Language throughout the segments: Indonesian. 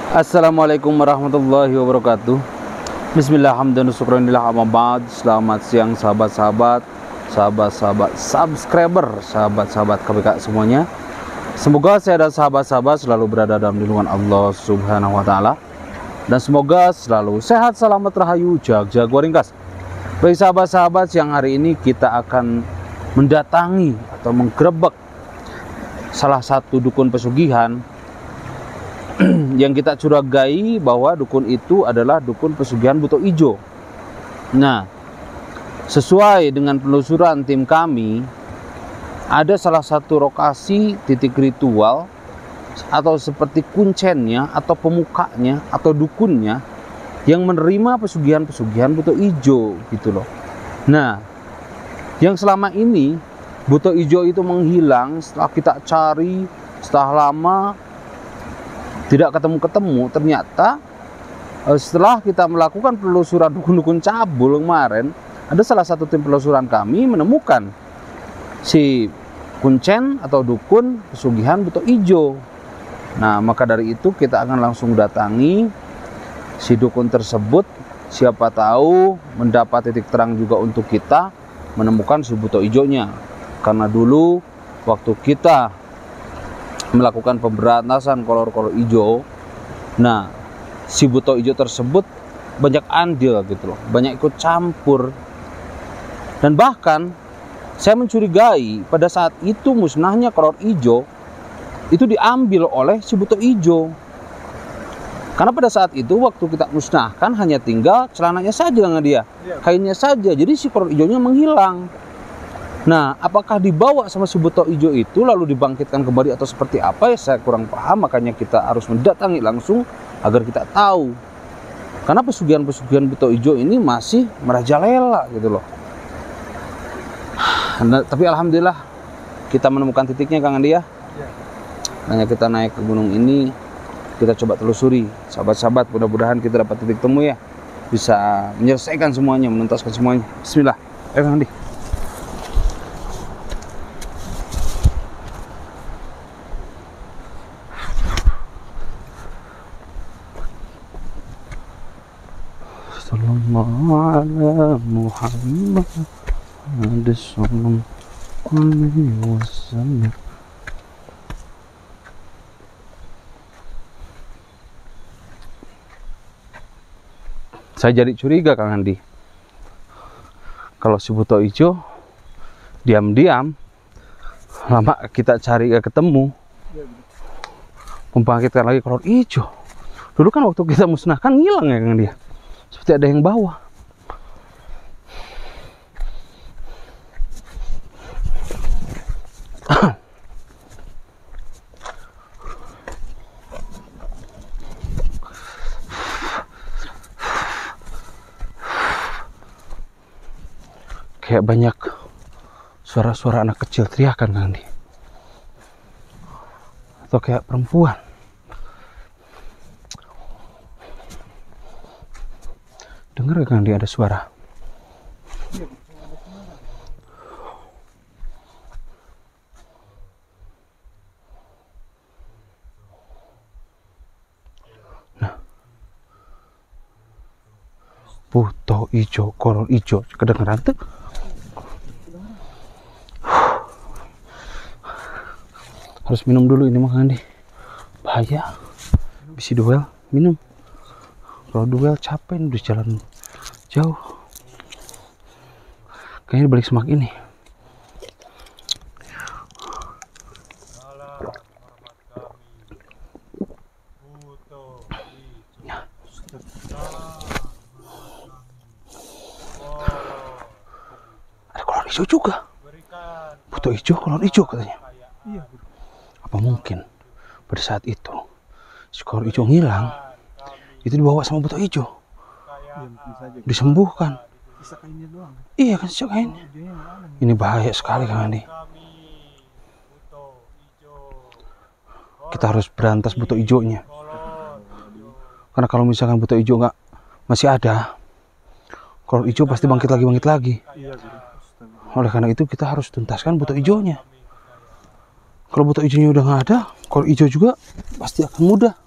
Assalamualaikum warahmatullahi wabarakatuh. Bismillah, hamdan syukranillah, amma ba'd. Selamat siang sahabat-sahabat, sahabat-sahabat subscriber, sahabat-sahabat KBK semuanya. Semoga saya dan sahabat-sahabat selalu berada dalam lindungan Allah Subhanahu wa taala, dan semoga selalu sehat, selamat, rahayu, jag waringkas. Bagi sahabat-sahabat, siang hari ini kita akan mendatangi atau menggerebek salah satu dukun pesugihan yang kita curigai bahwa dukun itu adalah dukun pesugihan Buto Ijo. Nah, sesuai dengan penelusuran tim kami, ada salah satu lokasi titik ritual atau seperti kuncennya atau pemukanya atau dukunnya yang menerima pesugihan-pesugihan Buto Ijo gitu loh. Nah, yang selama ini Buto Ijo itu menghilang, setelah kita cari, setelah lama tidak ketemu-ketemu, ternyata setelah kita melakukan penelusuran dukun-dukun cabul kemarin, ada salah satu tim penelusuran kami menemukan si kuncen atau dukun pesugihan Buto Ijo. Nah, maka dari itu kita akan langsung datangi si dukun tersebut. Siapa tahu mendapat titik terang juga untuk kita menemukan si Buto Ijonya. Karena dulu waktu kita melakukan pemberantasan kolor-kolor hijau, nah si Buto Ijo tersebut banyak andil gitu loh, banyak ikut campur, dan bahkan saya mencurigai pada saat itu musnahnya kolor hijau itu diambil oleh si Buto Ijo. Karena pada saat itu waktu kita musnahkan hanya tinggal celananya saja dengan dia, kainnya saja, jadi si kolor hijaunya menghilang. Nah, apakah dibawa sama si Buto Ijo itu lalu dibangkitkan kembali atau seperti apa, ya saya kurang paham. Makanya kita harus mendatangi langsung agar kita tahu. Karena pesugihan-pesugihan Buto Ijo ini masih merajalela gitu loh. Nah, tapi alhamdulillah kita menemukan titiknya, Kang Andi ya. Hanya kita naik ke gunung ini, kita coba telusuri. Sahabat-sahabat, mudah-mudahan kita dapat titik temu ya. Bisa menyelesaikan semuanya, menuntaskan semuanya. Bismillah. Ayo Kang Andi. Sallallahu ala Muhammad sallallahu alaihi wasallam. Saya jadi curiga Kang Andi, kalau si Buto Ijo diam-diam lama kita cari gak ketemu, membangkitkan lagi kolor hijau. Dulu kan waktu kita musnahkan ngilang ya Kang Andi, seperti ada yang bawa. Kayak banyak suara-suara anak kecil teriakan Kang Andi, atau kayak perempuan. Dengar Kang Andi ada suara? Nah, Buto Ijo, kolor ijo, kedengeran tuh. Harus minum dulu ini mah Kang Andi, bahaya. Bisi duel, minum. Kalau duel capek udah jalan jauh. Kayaknya balik semak ini. Ada kolor hijau juga. Buto Ijo, kolor hijau katanya. Apa mungkin pada saat itu si kolor hijau ngilang, itu dibawa sama Buto Ijo, disembuhkan? Iya kan, sisa kain. Ini bahaya sekali Kang Andi. Kita harus berantas Buto Ijonya, karena kalau misalkan Buto Ijo nggak masih ada, kolor hijau pasti bangkit lagi. Oleh karena itu kita harus tuntaskan Buto Ijonya. Kalau Buto Ijonya udah nggak ada, kolor hijau juga pasti akan mudah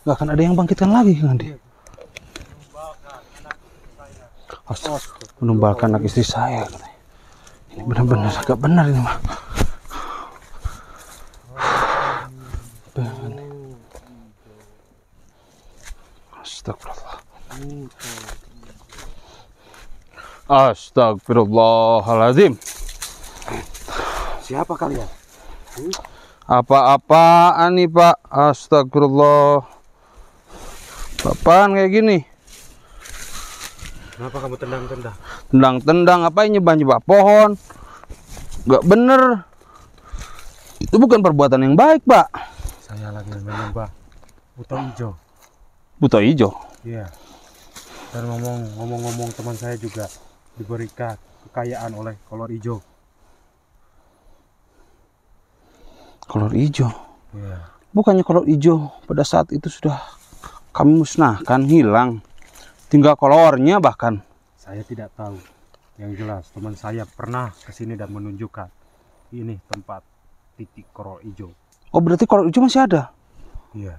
Nggak akan ada yang bangkitkan lagi kan dia. Menumbalkan anak istri saya. Ini benar-benar agak benar ini mah. Astagfirullah. Astagfirullahaladzim. Siapa kalian? Apa-apaan nih Pak? Astagfirullah. Apaan kayak gini? Kenapa kamu tendang-tendang? Tendang-tendang apa ini, nyebah-nyebah pohon? Gak bener. Itu bukan perbuatan yang baik Pak. Saya lagi menyembah buto hijau. Buto hijau? Iya. Dan ngomong-ngomong teman saya juga diberikan kekayaan oleh kolor hijau. Kolor hijau? Iya. Bukannya kolor hijau pada saat itu sudah kami musnahkan, hilang. Tinggal kolornya bahkan. Saya tidak tahu. Yang jelas teman saya pernah kesini dan menunjukkan ini tempat titik kolor hijau. Oh berarti kolor hijau masih ada? Iya.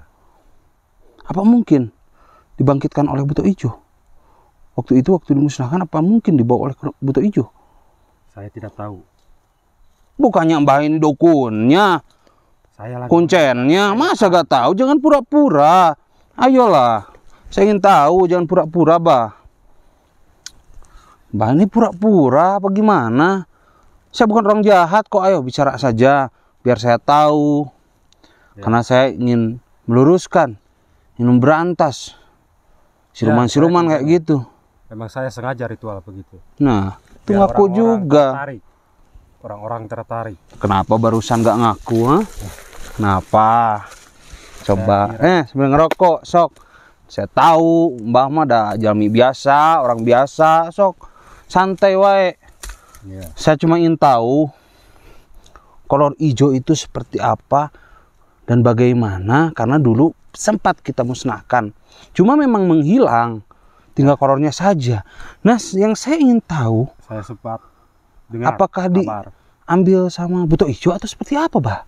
Apa mungkin dibangkitkan oleh buto hijau? Waktu itu waktu dimusnahkan apa mungkin dibawa oleh buto hijau? Saya tidak tahu. Bukannya mbah ini dukunnya, kuncennya, masa gak tahu? Jangan pura-pura. Ayolah, saya ingin tahu, jangan pura-pura bah. Mbah ini pura-pura apa gimana? Saya bukan orang jahat kok, ayo bicara saja biar saya tahu. Ya. Karena saya ingin meluruskan, ingin memberantas siluman-siluman kayak gitu. Memang saya sengaja ritual begitu. Nah, itu ngaku juga. Orang-orang tertarik. Kenapa barusan nggak ngaku? Ha? Kenapa? Coba, sebelum ngerokok, sok. Saya tahu, Mbah mah ada jalmi biasa, orang biasa, sok. Santai wae. Yeah. Saya cuma ingin tahu kolor hijau itu seperti apa dan bagaimana, karena dulu sempat kita musnahkan. Cuma memang menghilang, tinggal kolornya saja. Nah, yang saya ingin tahu, saya sempat dengar apakah diambil sama buto hijau atau seperti apa, Bah?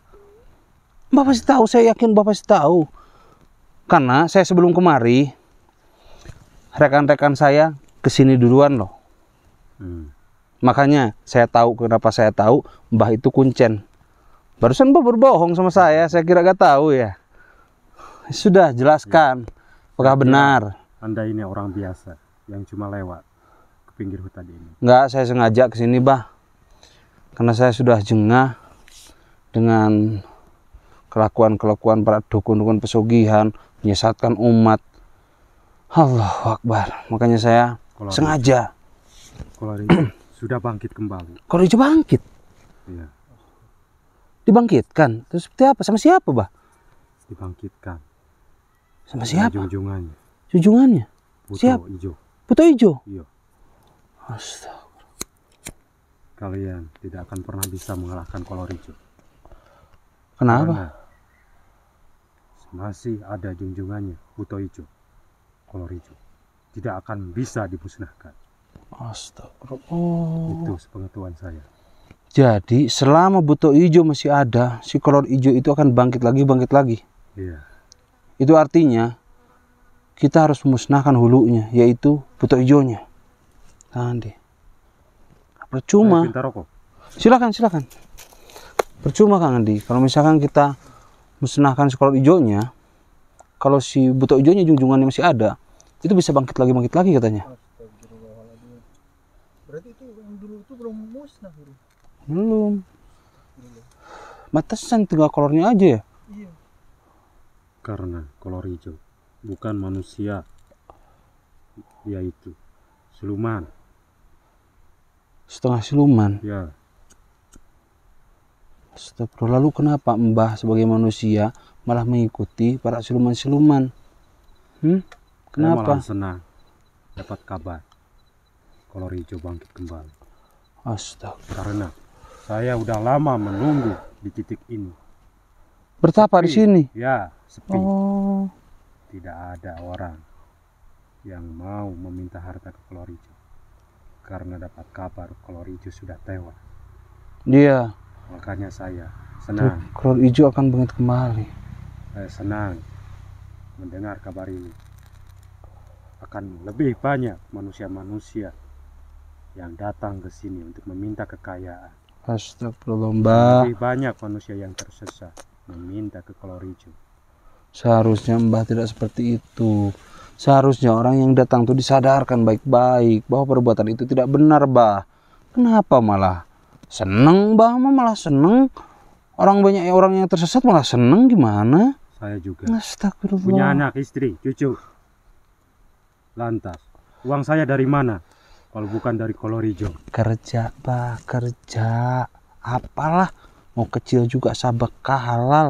Bapak pasti tahu, saya yakin Bapak pasti tahu. Karena saya sebelum kemari, rekan-rekan saya kesini duluan loh. Makanya saya tahu, kenapa saya tahu Mbah itu kuncen. Barusan Mbah berbohong sama saya kira gak tahu ya. Sudah jelaskan, apakah benar? Anda ini orang biasa yang cuma lewat ke pinggir hutan ini. Enggak, saya sengaja kesini Bah. Karena saya sudah jengah dengan kelakuan-kelakuan para dukun-dukun pesugihan, menyesatkan umat. Allahu Akbar. Makanya saya sengaja. Kolor hijau sudah bangkit kembali. Kolor hijau bangkit? Iya. Dibangkitkan? Terus seperti apa? Sama siapa, Bah? Dibangkitkan. Sama siapa? Junjungannya. Junjungannya? Buto hijau. Buto hijau? Iya. Astaga. Kalian tidak akan pernah bisa mengalahkan kolor hijau. Kenapa? Karena masih ada junjungannya, buto hijau. Kolor hijau tidak akan bisa dimusnahkan. Astagfirullah. Itu sepengetahuan saya. Jadi selama buto hijau masih ada, si kolor hijau itu akan bangkit lagi. Iya. Itu artinya kita harus memusnahkan hulunya, yaitu buto hijaunya. Nanti. Percuma. Silakan. Percuma Kang Andi. Kalau misalkan kita musnahkan si kolor hijaunya, kalau si buto hijaunya junjungannya masih ada, itu bisa bangkit lagi katanya. Berarti itu yang dulu itu belum musnah bro. Belum. Batasan tinggal kolornya aja ya. Iya. Karena kolor hijau bukan manusia, yaitu siluman. Setengah siluman. Ya. Astagfirullah. Lalu kenapa Mbah sebagai manusia malah mengikuti para siluman-siluman? Kenapa? Saya malah senang dapat kabar kolor hijau bangkit kembali. Astagfirullah. Karena saya udah lama menunggu di titik ini. Bertapa di sini? Ya, sepi. Oh. Tidak ada orang yang mau meminta harta ke kolor hijau. Karena dapat kabar kolor hijau sudah tewas. Iya. Makanya saya senang. Kolor hijau akan bangkit kembali. Saya senang mendengar kabar ini, akan lebih banyak manusia-manusia yang datang ke sini untuk meminta kekayaan. Astagfirullah, Mbah. Lebih banyak manusia yang tersesat meminta ke kolor hijau. Seharusnya Mbah tidak seperti itu. Seharusnya orang yang datang tuh disadarkan baik-baik bahwa perbuatan itu tidak benar, Mbah. Kenapa malah seneng, Mbah? Malah seneng. Orang banyak orang yang tersesat malah seneng, gimana? Saya juga Astagfirullah. punya anak, istri, cucu. Lantas, uang saya dari mana kalau bukan dari kolor hijau? Kerja, Mbah, kerja. Apalah, mau kecil juga sedekah halal.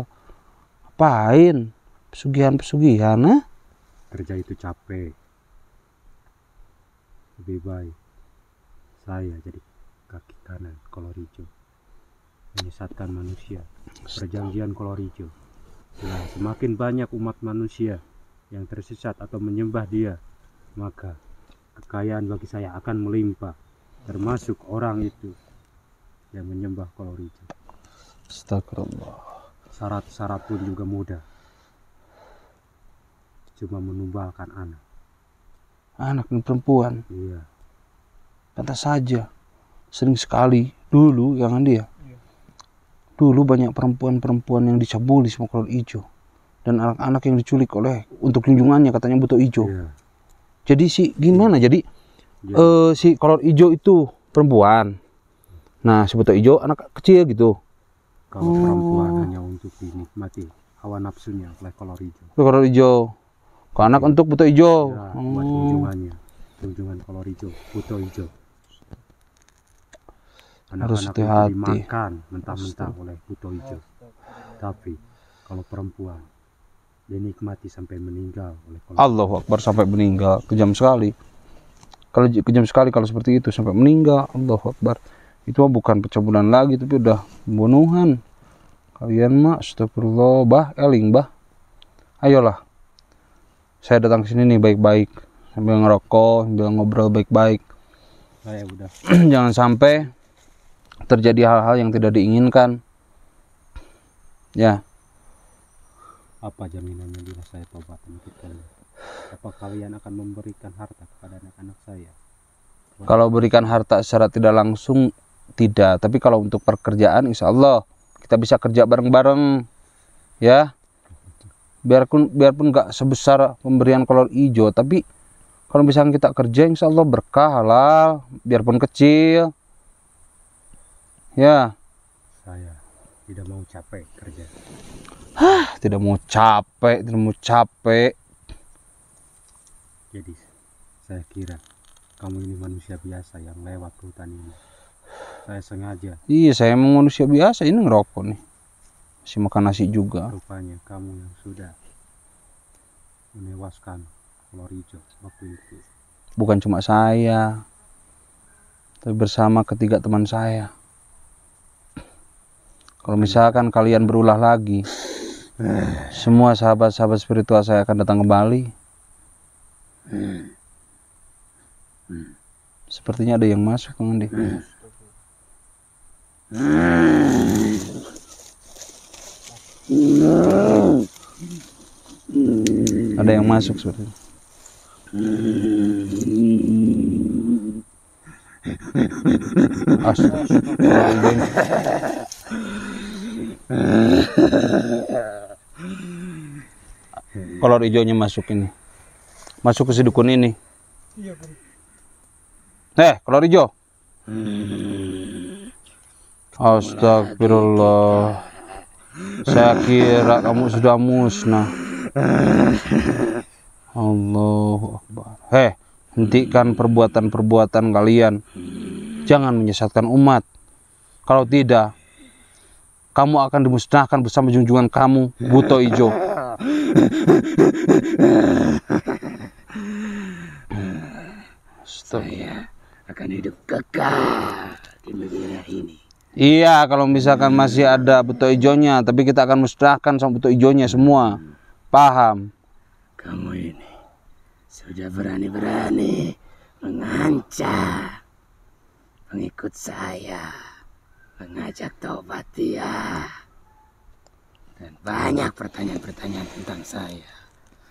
Apain? Pesugihan-pesugihan, Kerja itu capek. Lebih baik saya jadi kaki kanan kolor hijau, menyesatkan manusia. Perjanjian kolor hijau, bila semakin banyak umat manusia yang tersesat atau menyembah dia, maka kekayaan bagi saya akan melimpah, termasuk orang itu yang menyembah kolor hijau. Astagfirullah. Syarat-syarat pun juga mudah, cuma menumbalkan anak. Anak dan perempuan. Iya, Pantas saja. Sering sekali dulu, jangan dia. Dulu banyak perempuan-perempuan yang dicabuli sama kolor hijau. Dan anak-anak yang diculik oleh untuk junjungannya katanya buto hijau. iya. Jadi gimana? Jadi si kolor hijau itu perempuan. Nah, si buto hijau anak kecil gitu. Kalau perempuan hanya untuk dinikmati hawa nafsunya oleh kolor hijau. Kolor hijau. Kalau anak untuk buto hijau. Ya, buat kunjungannya, kunjungan kolor hijau, buto hijau. Harus Anak-anak itu hati-hati. dimakan mentah-mentah oleh buto hijau. Tapi kalau perempuan dinikmati sampai meninggal oleh kolor hijau. Allahu Akbar, sampai meninggal. Kejam sekali. Kalau kejam sekali kalau seperti itu sampai meninggal. Allahu Akbar. Itu mah bukan pencabulan lagi, tapi udah pembunuhan. Kalian mah astagfirullah, Bah, eling, Bah. Ayolah. Saya datang ke sini nih baik-baik, sambil ngerokok, sambil ngobrol baik-baik. Saya udah Jangan sampai terjadi hal-hal yang tidak diinginkan. Ya, apa jaminannya bila saya tobat untuk kalian? Apa kalian akan memberikan harta kepada anak-anak saya? kalau berikan harta secara tidak langsung tidak, tapi kalau untuk pekerjaan insya Allah kita bisa kerja bareng-bareng. Ya. Biarpun nggak sebesar pemberian kolor hijau, tapi kalau misalnya kita kerja insya Allah berkah halal, biarpun kecil. Ya, Saya tidak mau capek kerja. tidak mau capek. Jadi saya kira kamu ini manusia biasa yang lewat ke hutan ini. Saya sengaja, Iya, saya emang manusia biasa, ini ngerokok nih. Masih makan nasi juga. rupanya kamu yang sudah menewaskan kolor hijau waktu itu. Bukan cuma saya, tapi bersama ketiga teman saya. Kalau misalkan kalian berulah lagi, semua sahabat-sahabat spiritual saya akan datang kembali. Sepertinya ada yang masuk, Kang Andi. Ada yang masuk sepertinya. Astagfirullahaladzim. Kolor hijaunya masuk ini. Masuk ke si dukun ini. Iya, Guru. Kolor hijau. Astagfirullah. Saya kira kamu sudah musnah. Allahu Akbar. Hentikan perbuatan-perbuatan kalian. Jangan menyesatkan umat. Kalau tidak, kamu akan dimusnahkan bersama junjungan kamu, buto hijau. Saya akan hidup kekal di negeri ini. Iya, kalau misalkan masih ada buto hijaunya, tapi kita akan musnahkan sama buto hijaunya semua. Paham? Kamu ini sudah berani-berani mengancam pengikut saya, mengajak taubat dia, dan banyak pertanyaan-pertanyaan tentang saya.